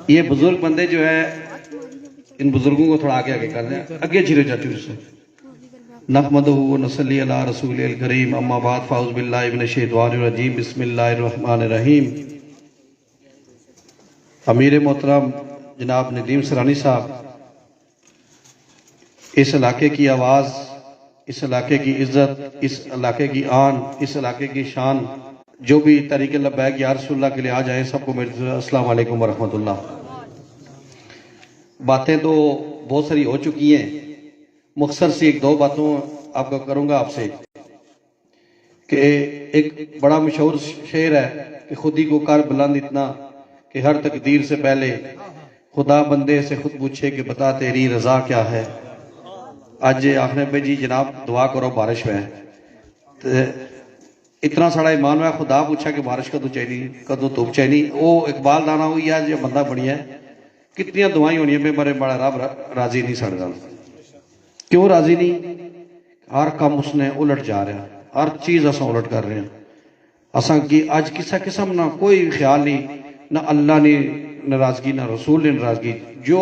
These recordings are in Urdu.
یہ بزرگ بندے جو ہے ان بزرگوں کو تھوڑا آگے آگے کر دیں، اگے جھیرے جاتی اس سے نحمدہ و نصلی علی رسول الکریم اما بعد فاعوذ باللہ من الشیطان الرجیم بسم اللہ الرحمن الرحیم۔ امیر محترم جناب ندیم سرانی صاحب، اس علاقے کی آواز، اس علاقے کی عزت، اس علاقے کی آن، اس علاقے کی شان، جو بھی طریق لبیک یا رسول اللہ کے لیے آ جائیں، سب کو میرے طرف السلام علیکم ورحمۃ اللہ۔ باتیں تو بہت ساری ہو چکی ہیں، مختصر سی ایک دو باتوں آپ کو کروں گا آپ سے کہ ایک بڑا مشہور شعر ہے کہ خودی کو کر بلند اتنا کہ ہر تقدیر سے پہلے خدا بندے سے خود پوچھے کہ بتا تیری رضا کیا ہے۔ آج آخنے پہ جی جناب دعا کرو بارش میں، اتنا سڑا ایمان میں خدا پوچھا کہ بارش کدو چاہیے کدو دھوپ چاہیے، وہ اقبال دانا ہوئی ہے جو بندہ بنی ہے، کتنی دعائیں ہونی ہیں بڑے بڑا رب راضی نہیں سڑ گا۔ کیوں راضی نہیں؟ ہر کام اس نے الٹ جا رہا، ہر چیز اساں الٹ کر رہے ہیں۔ اساں کی آج کسا قسم نہ کوئی خیال نہیں، نہ اللہ نے ناراضگی نہ رسول نے ناراضگی، جو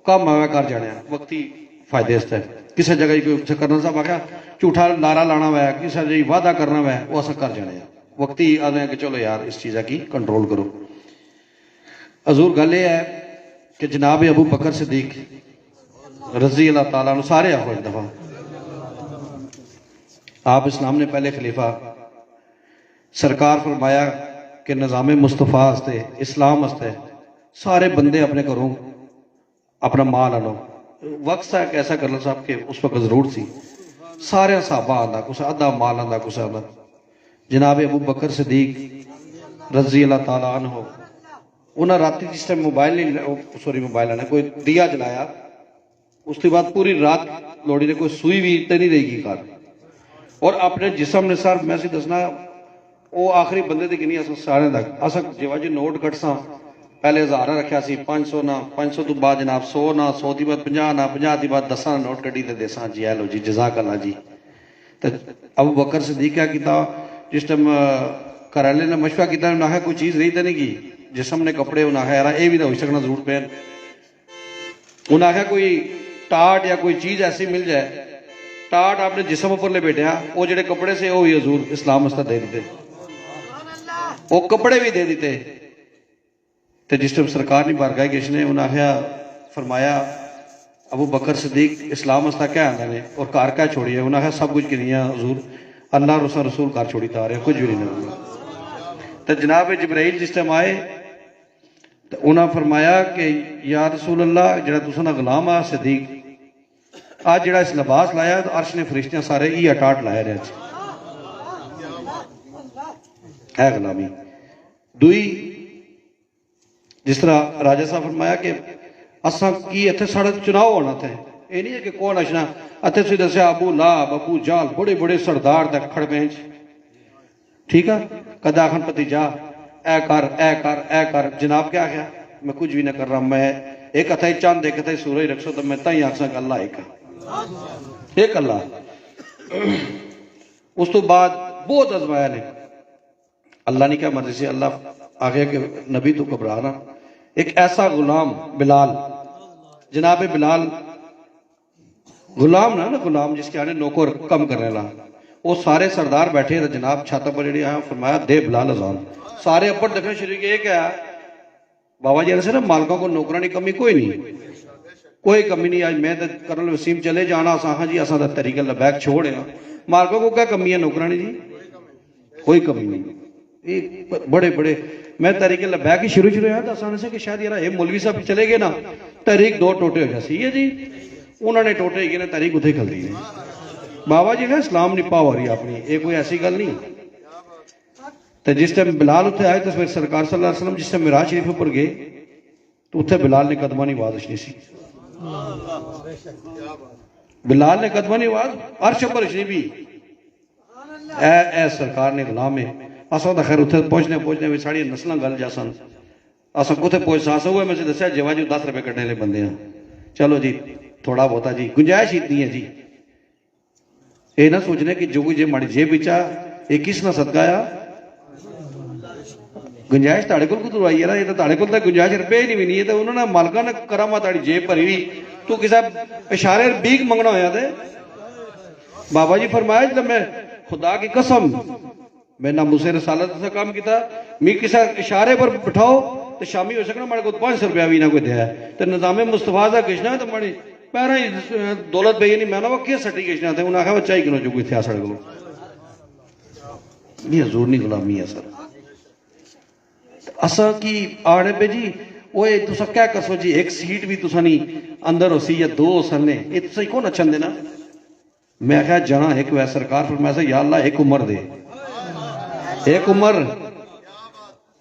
کام آیا کر جانے ہیں وقتی فائدے اس ہے۔ کسی جگہ کوئی کرنا صاحب آخیا جھوٹا نعرہ لانا ہوا ہے، کسی جگہ وعدہ کرنا ہوا ہے، وہ اساں کر جانے ہیں وقتی آدھے ہیں کہ چلو یار اس چیزہ کی کنٹرول کرو۔ حضور گل یہ ہے کہ جناب ابو بکر صدیق رضی اللہ تعالیٰ عنہ، سارے آخو ایک دفعہ، آپ اسلام نے پہلے خلیفہ، سرکار فرمایا کہ نظام مصطفیٰ ہستے اسلام ہستے سارے بندے اپنے گھروں اپنا مال آنو، وقت سا ایک ایسا کرنا صاحب کہ اس وقت ضرور سی، سارے صحابہ آندا کچھ ادھا مال آندا کچھ آندا۔ جناب ابو بکر صدیق رضی اللہ تعالیٰ عنہ انہاں راتی جس ٹائم موبائل نہیں موبائل آنے کوئی دیا جلایا، اس کے بعد پوری رات لوڑی نے کوئی سوئی بھی تے نہیں رہے گی کار، اور اپنے جسم نے سر میں سی دسنا وہ آخری بندے دی گنی اساں سارے تک اساں جیوا جی نوٹ کٹساں پہلے 1000 رکھیا سی، 500 نہ 500 تو بعد جناب 100 نہ 100 دی بعد 50 نہ 50 دی بعد 10 نوٹ کٹی تے دیساں جی لو جی جزاک اللہ جی۔ تے ابو بکر صدیق کیا کیتا جس ٹائم گھر والے نے مشورہ کیتا انہاں ہے کوئی چیز رہی تے نہیں کی، جسم نے کپڑے انہاں ہے یار اے بھی تو ہو سکنا ضرور پین، انہاں ہے کوئی ٹاٹ یا کوئی چیز ایسی مل جائے، ٹاٹ آپ نے جسم اوپر لے بیٹھے ہیں، وہ جڑے کپڑے سے وہ حضور اسلام واسطے دے دیتے، وہ کپڑے بھی دے دیتے۔ تو جس ٹائم سرکار نہیں بار گئے کس نے انہاں فرمایا ابو بکر صدیق اسلام واسطہ کیا آندے نے اور کار کیا چھوڑی ہے؟ انہاں سب کچھ کنی ہے حضور اللہ رسول کار چھوڑی تا رہے کچھ بھی نہیں ہوگا۔ تو جناب جبرائیل جس ٹائم آئے تو انہاں فرمایا کہ یا رسول اللہ جڑا تساں دا غلام آ صدیق آج جڑا اس لباس لایا تو عرش نے فرشتیاں سارے ای اٹاٹ لائے رہے ہے غلامی۔ دوئی جس طرح راجہ صاحب فرمایا کہ اساں کی اتھے ساڑھے چناؤ ہونا تھے، یہ نہیں ہے کہ کون اشنا اتھے سے دسیا ابو لاب ابو جال بڑے بڑے سردار تک کھڑ بینچ، ٹھیک ہے کدا خان پتی جا اے کر اے کر اے کر، جناب کیا کیا میں کچھ بھی نہ کر رہا، میں ایک اتھائی چاند ایک اتھائی سورج رکھ سو تو میں تائیں آکساں کہ اللہ ایک اللہ۔ اس تو بعد بہت ازمایا نے، اللہ نے کیا مرضی سے اللہ آگے کہ نبی تو گھبرانا، ایک ایسا غلام بلال، جناب بلال غلام نا غلام جس کے آنے نوکر کم کرنے لا، وہ سارے سردار بیٹھے تھے جناب چھاتا پر جڑی آیا فرمایا دے بلال اذان، سارے اپر دیکھنے شروع کیا کیا بابا جی ایسے نا مالکوں کو نوکرانی کمی کوئی نہیں، کوئی کمی نہیں۔ آج میں کرنل وسیم چلے جانا ہاں جی اساں دا طریقہ لبیک چھوڑے ہیں، مالکوں کو کیا کمی ہے نوکرانی جی؟ کوئی کمی نہیں۔ بڑے بڑے میں تحریک لبیک ہی شروع ہے تو آسانے سے کہ شاید یار یہ مولوی صاحب چلے گئے نا تحریک دو ٹوٹے ہو جاسی ہے جی، انہوں نے ٹوٹے ہی گئے نا تحریک اتھے کھل دی ہے۔ بابا جی ہے اسلام نہیں پاو رہی اپنی، یہ کوئی ایسی گل نہیں۔ تو جس ٹائم بلال اتھے آئے تو پھر سرکار صلی اللہ علیہ وسلم جس ٹائم معراج شریف پر گئے تو اتھے بلال نے قدمہ نہیں آواز اشنی سی، بلال نے قدمہ نہیں آواز عرش پر اشنی بھی، اے سرکار نے غلام ہے اساں دا خیر اتھے پہنچنے میں ساڑی نسلیں گل جاسن، اساں کتے پہنچ ساسا ہوئے میں سے دسیا جیوا جو 10 روپے کٹنے لے بندے ہیں، چلو جی تھوڑا بہتا جی گنجائش اتنی ہے جی، یہ نہ سوچنے کہ جو جی ماڑی جیب بچا یہ کس نہ صدقہ آیا، گنجائش تاڑے کول کو دوائی ہے نا, یہ تو تاڑے کول تک گنجائش روپے ہی نہیں ہے, تو انہوں نے مالکہ نے کرما تاڑی جیب بھری ہوئی, تو کسی اشارے بیک منگنا ہویا تھے. بابا جی فرمایا جب میں خدا کی قسم میں ناموس رسالت سے کام کیتا, میں کسی اشارے پر بٹھاؤ تو شامی ہو سکنا مارے کو 500 روپیہ بھی نہ کوئی دیا ہے, تو نظام مصطفیٰ دا کشنا ہے تو ماری پیرا ہی دولت بھئی نہیں, میں نے وہ کیا سٹی کشنا تھے, انہوں نے کہا وہ چاہی کنو جو کوئی تھیا سڑ گلو. یہ حضور نہیں غلامی ہے سر. اسا کی آڑے پہ جی وہ تسا کیا کرسو جی, ایک سیٹ بھی تسا نہیں اندر ہو سی یا 2 ہو سننے, یہ تسا ہی کون اچھن دینا. میں کہا جنا ایک وے سرکار فرمایا سے یا اللہ ایک عمر دے, ایک عمر.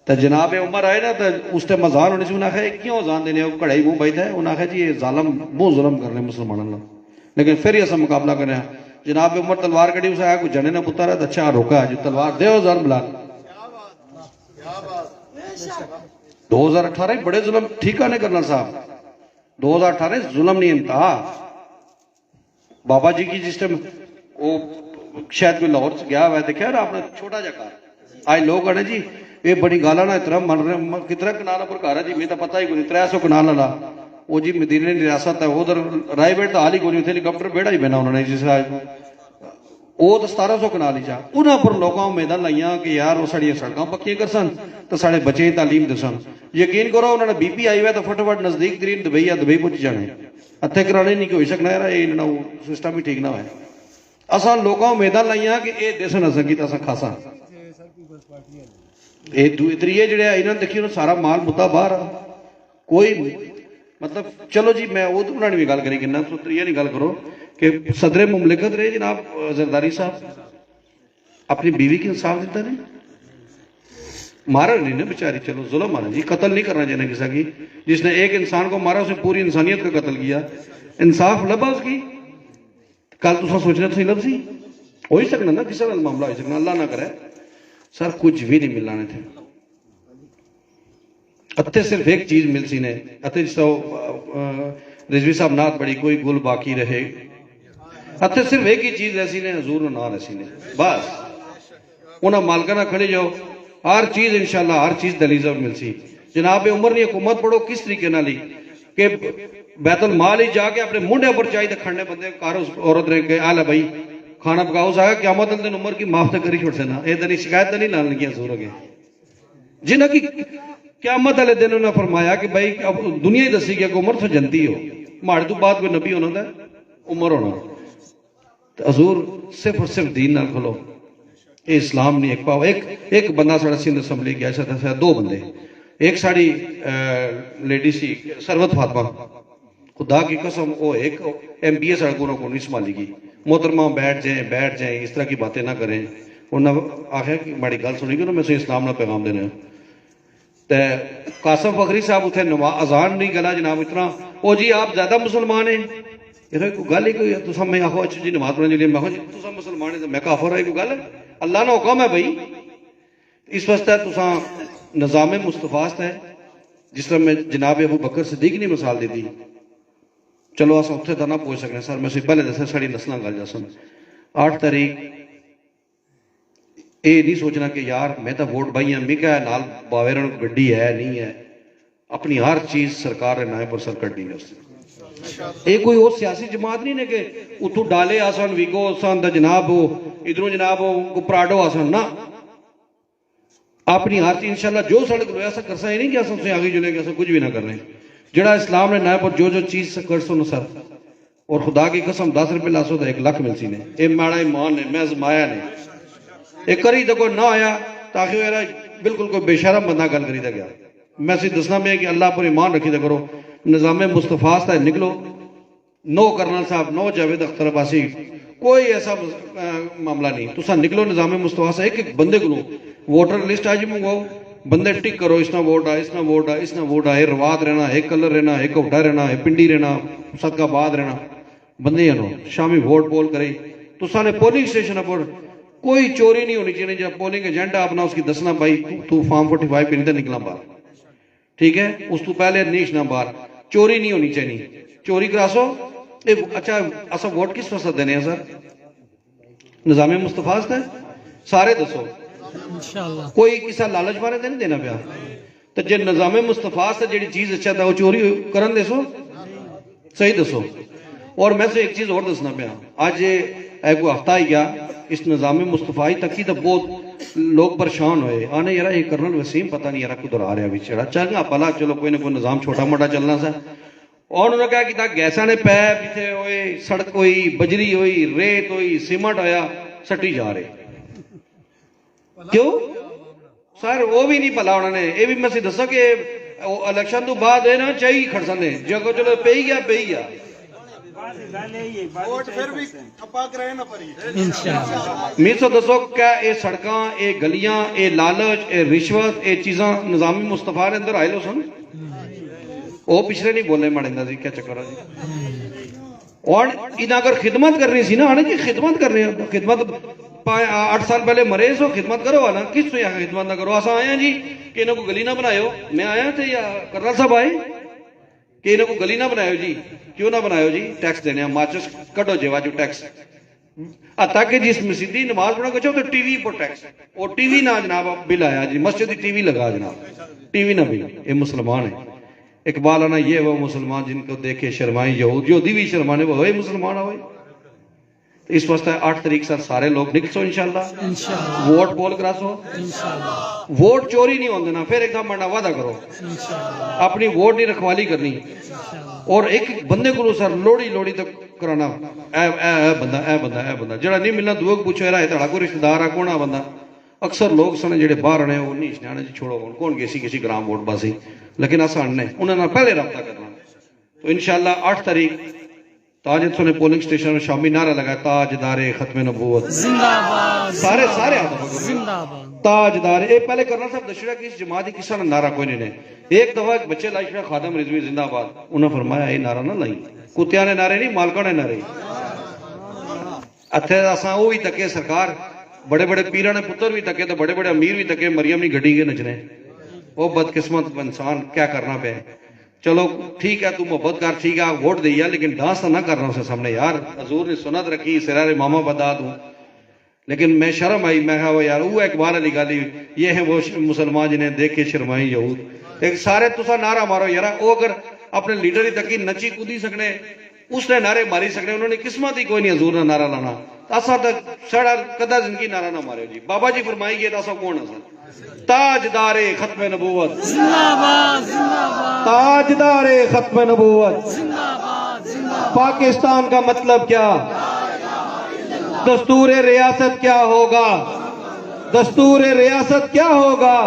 تو جناب عمر آئے نا تو اس تے مزان ہونے سے انہاں کہا کیوں زان دینے, وہ کڑھائی منہ بیٹھا ہے, انہاں کہا جی یہ ظالم بہت ظلم کرنے مسلمان اللہ. لیکن پھر یہ سب مقابلہ کرنے ہیں. جناب عمر تلوار کڑی اسے آیا کوئی جنے نہ پتر ہے تو اچھا روکا ہے جو تلوار دے ہو ظالم بلا. 2018 بڑے ظلم ٹھیکہ نہیں کرنا صاحب, 2018 ظلم نہیں انتہا. بابا جی کی جس ٹائم وہ شاید کوئی لاہور سے گیا ہوا ہے, دیکھا نا آپ نے چھوٹا جا کار, آج لوگ آنے جی یہ بڑی گالا نا اتنا من رہے کتنا کنالا پر کار ہے جی, میں تو پتہ ہی کوئی 300 کنالا لا. وہ جی مدینہ ریاست ہے ادھر رائے بیٹ تو حال ہی کوئی تھے, ہیلی کاپٹر بیڑا ہی بنا انہوں نے جس وہ تو 1700 کنال ہی جا. انہوں پر لوگوں میدان لائیاں کہ یار وہ ساڑی سڑکاں پکیاں کر سن تو ساڑے بچے تعلیم دے سن. یقین کرو انہوں نے بی پی آئی ہوئے تو فٹافٹ نزدیک ترین دبئی یا دبئی پہنچ جانے, اتھے کرانے نہیں کہ ہوئی سکنا ہے, یہ انہوں نے سسٹم بھی ٹھیک نہ ہوئے. اساں لوگوں میدان لائیاں کہ اے دیسن اساں کی تاساں کھاساں. اے دوئے جڑے انہوں نے دیکھی انہوں سارا مال مدہ باہر کوئی مطلب. چلو جی میں وہ تو انہوں نے بھی گل کری گنا, تو یہ نہیں گل کرو کہ صدر مملکت رہے جناب زرداری صاحب, اپنی بیوی کی انصاف دیتا نہیں, مارا نہیں نا بیچاری. چلو ظلم مارا جی, قتل نہیں کرنا چاہیے کسی کی. جس نے ایک انسان کو مارا اس نے پوری انسانیت کا قتل کیا. انصاف لبا اس کی. کل تو سوچنا تھی لب سی ہو ہی سکنا نا, کسی کا معاملہ ہو سکنا, اللہ نہ کرے سر کچھ بھی نہیں ملنا تھے. اتھے صرف ایک چیز مل سی نے, اتھے جس رضوی صاحب نات بڑی کوئی گل باقی رہے, اتھے صرف ایک ہی چیز ایسی نے, حضور نہ ایسی نے بس. انہاں مالکہ نہ کھڑے جاؤ, ہر چیز انشاءاللہ ہر چیز دلیزہ مل سی. جناب عمر نے حکومت پڑھو کس طریقے نہ لی کہ بیت المال ہی جا کے اپنے منڈے پر چاہیے کھڑنے بندے کارو عورت رہے کہ آلہ بھائی کھانا پکاؤ سا قیامت دن عمر کی معاف تک کری چھوڑ سے نا, اے دنی شکایت نہیں لانے لگی حضور اگے. جنہاں کی قیامت والے دن انہوں نے فرمایا کہ بھائی اب دنیا ہی دسی گیا کہ عمر تو جنتی ہو, ماڑے تو بعد کوئی نبی ہونا تھا عمر ہونا. تو حضور صرف اور صرف دین نہ کھلو, اے اسلام نہیں. ایک پاؤ ایک بندہ ساڑھا سندھ اسمبلی گیا تھا, 2 بندے, ایک ساڑھی لیڈی سی سروت فاطمہ, خدا کی قسم وہ ایک ایم پی اے سڑکوں کو نہیں سنبھالی گی. محترمہ بیٹھ جائیں اس طرح کی باتیں نہ کریں. انہوں نے آخیا کہ بڑی گل سنی گی نا میں سے اسلام نہ پیغام دینا ہے. تو قاسم فخری صاحب اتنے اذان نہیں گلا جناب اتنا, او جی آپ زیادہ مسلمان ہیں, یہ کوئی گل ہی کوئی تسا میں آخو اچھا جی نماز پڑھنے لیے میں آخو جی تسا مسلمان ہیں تو میں کافر ہے, کوئی گل ہے؟ اللہ نے حکم ہے بھائی. اس واسطے تسا نظام مصطفیٰ ہے جس طرح میں جناب ابو بکر صدیق نے مثال دی تھی. چلو اسا اتنے تو نہ پہنچ سکنے سر, میں پہلے دسا ساری نسلیں گل جا سن. 8 تاریخ اے نہیں سوچنا کہ یار میں تو ووٹ بائی ہوں, میں کیا نال باویرن کو گڈی ہے نہیں ہے, اپنی ہر چیز سرکار نائے پر سر کٹنی ہے. اس سے اے کوئی اور سیاسی جماعت نہیں نے کہ اتھو ڈالے آسان ویگو آسان دا جناب ہو ادھروں جناب ہو پراڈو آسان نہ, اپنی ہر چیز انشاءاللہ جو سڑک رو ایسا کرسا ہی نہیں کہ اساں سے آگے جلیں گے, ایسا کچھ بھی نہ کر رہے ہیں. جڑا اسلام نے نائے پر جو چیز کرسو نہ سر, اور خدا کی قسم 10 روپے لاسو تو 1 لاکھ مل سی نے. اے ماڑا ایمان نے میں ازمایا نے, ایک کری تو کوئی نہ آیا تاکہ وہ بالکل کوئی بے شرم بندہ گل کری دا گیا. میں سے دسنا میں کہ اللہ پر ایمان رکھی دا کرو, نظام مصطفیٰ سے نکلو. نو کرنل صاحب, نو جاوید اختر عباسی, کوئی ایسا معاملہ نہیں. تو نکلو نظام مصطفیٰ سے, ایک بندے کو ووٹر لسٹ آج منگواؤ, بندے ٹک کرو اس نہ ووٹ آ, اس نہ ووٹ آ, اس نہ ووٹ آ, اے رواد رہنا, اے کلر رہنا, اے کوٹا رہنا, اے پنڈی رہنا, صدقہ آباد رہنا, بندے انہوں شامی ووٹ پول کرے. تو سانے پولنگ سٹیشن پر کوئی چوری نہیں ہونی چاہیے. جب پولنگ ایجنٹ اپنا اس کی دسنا بھائی تو فارم 45 پہ نہیں نکلا باہر, ٹھیک ہے, اس تو پہلے نیش نہ باہر, چوری نہیں ہونی چاہیے. چوری کراسو اچھا اسا ووٹ کس واسطے دینے ہیں سر؟ نظام مصطفیٰ سے سارے دسو انشاءاللہ کوئی کسا لالچ بارے نہیں دینا پیا تو جے نظام مصطفیٰ سے جڑی چیز اچھا تھا وہ چوری کرن دے سو صحیح دسو. اور میں سے ایک چیز اور دسنا پیا آج ایک ہفتہ ہی گیا اس نظام مصطفیٰ تک ہی تو بہت لوگ پریشان ہوئے آنے یار یہ کرنل وسیم پتہ نہیں یار کدھر آ رہا بچڑا چنگا پلا چلو کوئی نہ کوئی نظام چھوٹا موٹا چلنا سا. اور انہوں نے کہا کہ گیساں نے پے پیچھے ہوئے سڑک ہوئی بجری ہوئی ریت ہوئی سیمنٹ ہویا سٹی جا رہے کیوں سر وہ بھی نہیں پلا انہوں نے یہ بھی میں دسا کہ الیکشن تو بعد ہے نا چاہیے کھڑسن نے جگہ چلو پی گیا میں سو دسو کیا اے سڑکاں اے گلیاں اے لالچ اے رشوت اے چیزاں نظام مصطفیٰ اندر آئے لو سن وہ پچھلے نہیں بولنے مڑے جی کیا چکر ہے جی. اور انہیں اگر خدمت کرنی سی نا آنے جی خدمت کرنی خدمت 8 سال پہلے مرے سو خدمت کرو آنا کس تو یہاں خدمت نہ کرو ایسا آیا جی کہ انہوں کو گلی نہ بنائیو میں آیا تھے یا کرنل صاحب آئے کہ انہوں کو گلی نہ بنائیو جی کیوں نہ بنائیو جی ٹیکس دینے ہیں ماچس کٹو جیوا جو ٹیکس تاکہ جس مسجدی نماز پڑھو گے تو ٹی وی پر ٹیکس اور ٹی وی نہ جناب بل آیا جی مسجد ٹی وی لگا جناب ٹی وی نہ بل یہ مسلمان ہے. اقبال آنا یہ وہ مسلمان جن کو دیکھے شرمائیں یہودی بھی شرمانے وہ ہوئے مسلمان ہوئے. اس واسطے 8 تاریخ سر سارے لوگ نکسو انشاءاللہ ووٹ پول کرا سو ووٹ چوری نہیں ہوندے نا پھر ایک دم بڑا وعدہ کرو اپنی ووٹ نہیں رکھوالی کرنی اور ایک بندے کو سر لوڑی تک کرانا اے بندہ جڑا نہیں ملنا دوے کو پوچھو یار ہے تہاڈا کوئی رشتہ دار ہے کون آ بندہ اکثر لوگ سن جڑے باہر آنے وہ نہیں سنانے جی چھوڑو کون کسی گرام ووٹ باسی لیکن آسان نے انہوں نے پہلے رابطہ کرنا. تو انشاءاللہ 8 تاریخ تاجد نے پولنگ سٹیشن میں شامی نعرہ لگایا تاجدار ختم نبوت زندہ باد سارے ہاتھ زندہ باد تاجدار اے پہلے کرنا صاحب دشڑا کی اس جماعت کسی نے نعرہ کوئی نہیں نے ایک دفعہ ایک بچے لائش میں خادم رضوی زندہ باد انہوں نے فرمایا یہ نعرہ نہ لائی کتیاں نے نعرے نہیں مالکوں نے نعرے اتھے اساں وہ بھی تکے سرکار بڑے بڑے پیران نے پتر بھی تکے تو بڑے بڑے امیر بھی تکے مریم نہیں گھڑی کے نچنے وہ بدقسمت انسان کیا کرنا پہ چلو ٹھیک ہے تو محبت کر ٹھیک ہے ووٹ دیا لیکن ڈانس تو نہ کرنا اسے سامنے یار حضور نے سنت رکھی سرار ماما بتا دوں لیکن میں شرم آئی میں کہا وہ یار وہ اقبال علی گالی یہ ہے وہ مسلمان جنہیں دیکھ کے شرمائی یہود ایک سارے تسا نعرہ مارو یار وہ اگر اپنے لیڈر ہی تک نچی کودی سکنے اس نے نعرے ماری سکنے انہوں نے قسمت ہی کوئی نہیں حضور نے نعرہ لانا تاسا تک سڑا کدا زندگی نعرہ نہ مارے جی بابا جی فرمائی گئے تاسا کون ہے تاجدار ختم نبوت زندہ باد زندہ باد تاجدار ختم نبوت زندہ باد پاکستان کا مطلب کیا دستور ریاست کیا ہوگا دستور ریاست کیا ہوگا